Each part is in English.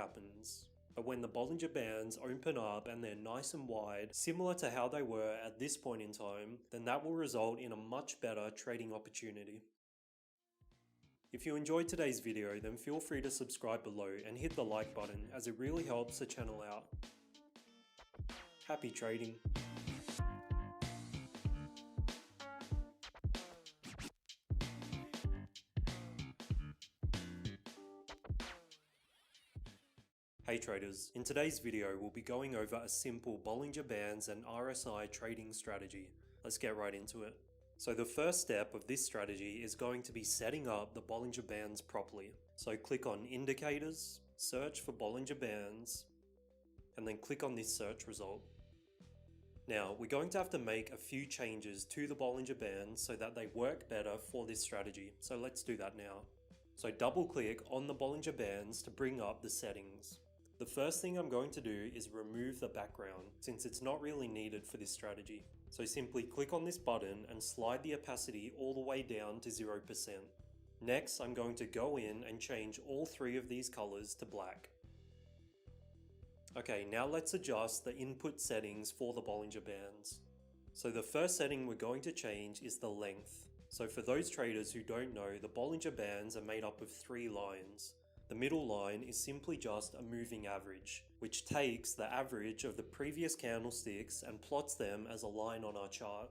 happens. But when the Bollinger Bands open up and they're nice and wide, similar to how they were at this point in time, then that will result in a much better trading opportunity. If you enjoyed today's video, then feel free to subscribe below and hit the like button, as it really helps the channel out. Happy trading! Hey traders, in today's video we'll be going over a simple Bollinger Bands and RSI trading strategy. Let's get right into it. So the first step of this strategy is going to be setting up the Bollinger Bands properly. So click on Indicators, search for Bollinger Bands, and then click on this search result. Now we're going to have to make a few changes to the Bollinger Bands so that they work better for this strategy. So let's do that now. So double click on the Bollinger Bands to bring up the settings. The first thing I'm going to do is remove the background, since it's not really needed for this strategy. So simply click on this button and slide the opacity all the way down to 0%. Next, I'm going to go in and change all three of these colors to black. Okay, now let's adjust the input settings for the Bollinger Bands. So the first setting we're going to change is the length. So for those traders who don't know, the Bollinger Bands are made up of 3 lines. The middle line is simply just a moving average, which takes the average of the previous candlesticks and plots them as a line on our chart.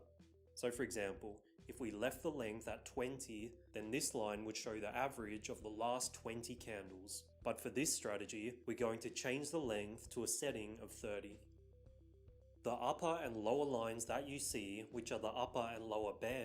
So for example, if we left the length at 20, then this line would show the average of the last 20 candles. But for this strategy, we're going to change the length to a setting of 30. The upper and lower lines that you see, which are the upper and lower bands,